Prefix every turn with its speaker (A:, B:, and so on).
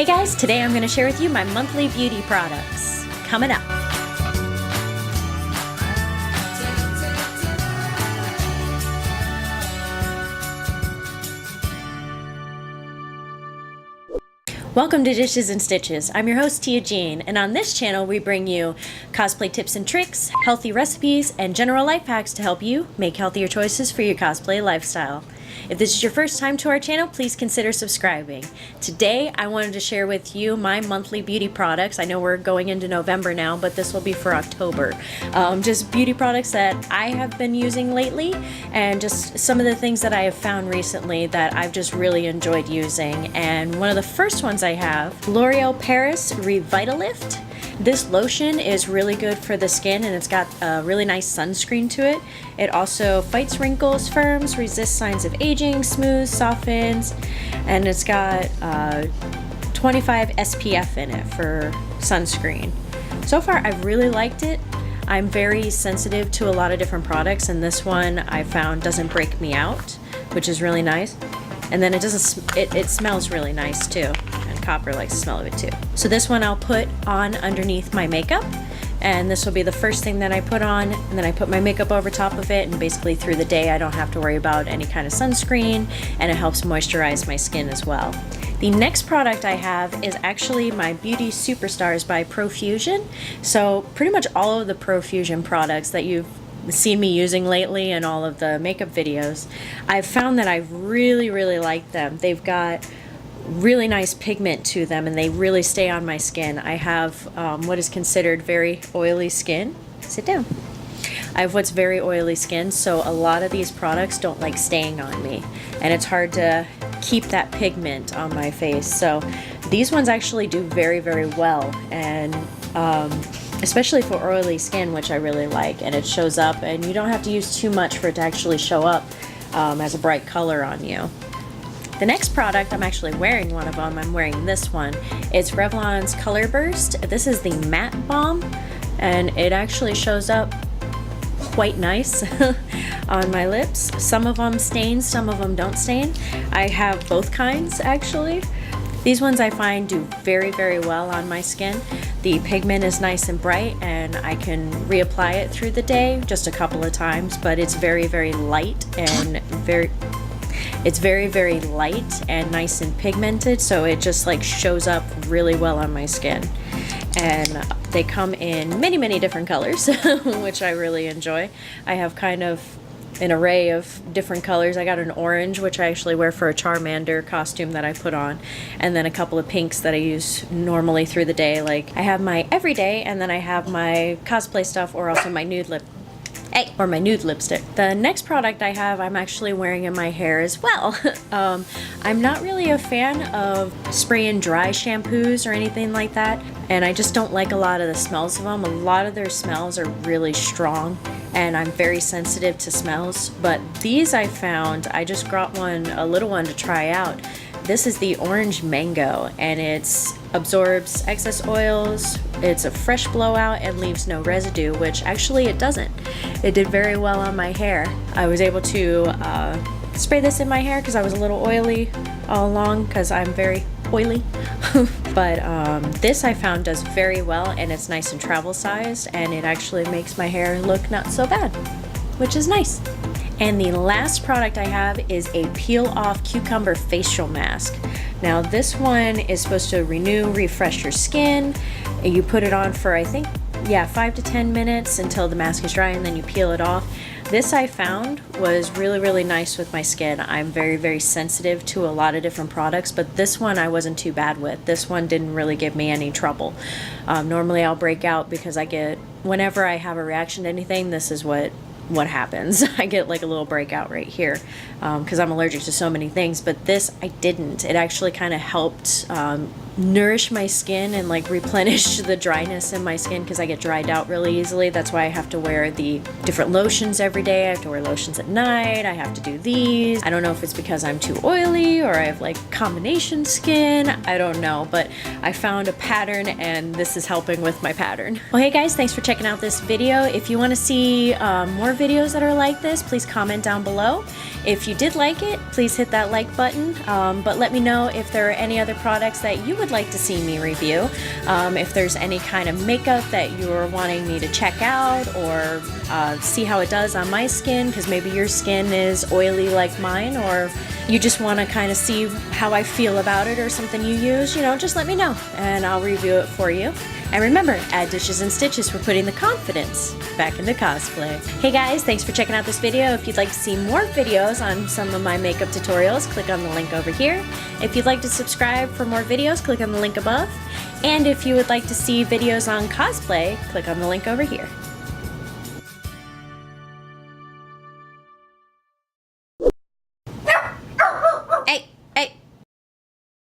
A: Hey guys, today I'm going to share with you my monthly beauty products. Coming up. Welcome to Dishes and Stitches. I'm your host, Teea Jeanne, and on this channel we bring you cosplay tips and tricks, healthy recipes, and general life hacks to help you make healthier choices for your cosplay lifestyle. If this is your first time to our channel, please consider subscribing. Today I wanted to share with you my monthly beauty products. I know we're going into November now, but this will be for October. Just beauty products that I have been using lately, and just some of the things that I have found recently that I've just really enjoyed using. And one of the first ones I have, L'Oreal Paris Revitalift. This lotion is really good for the skin, and it's got a really nice sunscreen to it. It also fights wrinkles, firms, resists signs of aging, smooths, softens, and it's got 25 SPF in it for sunscreen. So far, I've really liked it. I'm very sensitive to a lot of different products, and this one I found doesn't break me out, which is really nice. And then it smells really nice too. Copper likes the smell of it too. So this one I'll put on underneath my makeup, and this will be the first thing that I put on, and then I put my makeup over top of it, and basically through the day I don't have to worry about any kind of sunscreen, and it helps moisturize my skin as well. The next product I have is actually my Beauty Superstars by Profusion. So pretty much all of the Profusion products that you've seen me using lately and all of the makeup videos, I've found that I've really liked them. They've got really nice pigment to them, and they really stay on my skin. I have what is considered very oily skin. Sit down. I have what's very oily skin, so a lot of these products don't like staying on me, and it's hard to keep that pigment on my face. So these ones actually do very well, and especially for oily skin, which I really like, and it shows up, and you don't have to use too much for it to actually show up as a bright color on you. The next product, I'm actually wearing one of them. I'm wearing this one. It's Revlon's Color Burst. This is the matte balm, and it actually shows up quite nice on my lips. Some of them stain, some of them don't stain. I have both kinds actually. These ones I find do very well on my skin. The pigment is nice and bright, and I can reapply it through the day just a couple of times, but it's very light and it's very light and nice and pigmented, so it just like shows up really well on my skin. And they come in many different colors, which I really enjoy. I have kind of an array of different colors. I got an orange, which I actually wear for a Charmander costume that I put on, and then a couple of pinks that I use normally through the day. Like I have my everyday, and then I have my cosplay stuff, or also my nude or my nude lipstick. The next product I have, I'm actually wearing in my hair as well. I'm not really a fan of spray and dry shampoos or anything like that, and I just don't like a lot of the smells of them. A lot of their smells are really strong, and I'm very sensitive to smells, but these I found, I just got one, a little one to try out. This is the Orange Mango, and it absorbs excess oils, it's a fresh blowout, and leaves no residue, which actually it doesn't. It did very well on my hair. I was able to spray this in my hair because I was a little oily all along, because I'm very oily. But this I found does very well, and it's nice and travel sized, and it actually makes my hair look not so bad, which is nice. And the last product I have is a Peel Off Cucumber Facial Mask. Now this one is supposed to renew, refresh your skin. You put it on for, I think, 5 to 10 minutes until the mask is dry, and then you peel it off. This I found was really nice with my skin. I'm very sensitive to a lot of different products, but this one I wasn't too bad with. This one didn't really give me any trouble. Normally I'll break out because whenever I have a reaction to anything, this is what happens. I get like a little breakout right here because I'm allergic to so many things, but this I didn't. It actually kind of helped nourish my skin and like replenish the dryness in my skin, because I get dried out really easily. That's why I have to wear the different lotions every day. I have to wear lotions at night. I have to do these. I don't know if it's because I'm too oily or I have like combination skin. I don't know, but I found a pattern, and this is helping with my pattern. Well, hey guys, thanks for checking out this video. If you want to see more videos that are like this, please comment down below. If you did like it, please hit that like button, but let me know if there are any other products that you would would like to see me review. If there's any kind of makeup that you're wanting me to check out or see how it does on my skin, because maybe your skin is oily like mine, or you just want to kind of see how I feel about it or something you use, you know, just let me know and I'll review it for you. And remember, at Dishes and Stitches, we're putting the confidence back into cosplay. Hey guys, thanks for checking out this video. If you'd like to see more videos on some of my makeup tutorials, click on the link over here. If you'd like to subscribe for more videos, click on the link above. And if you would like to see videos on cosplay, click on the link over here.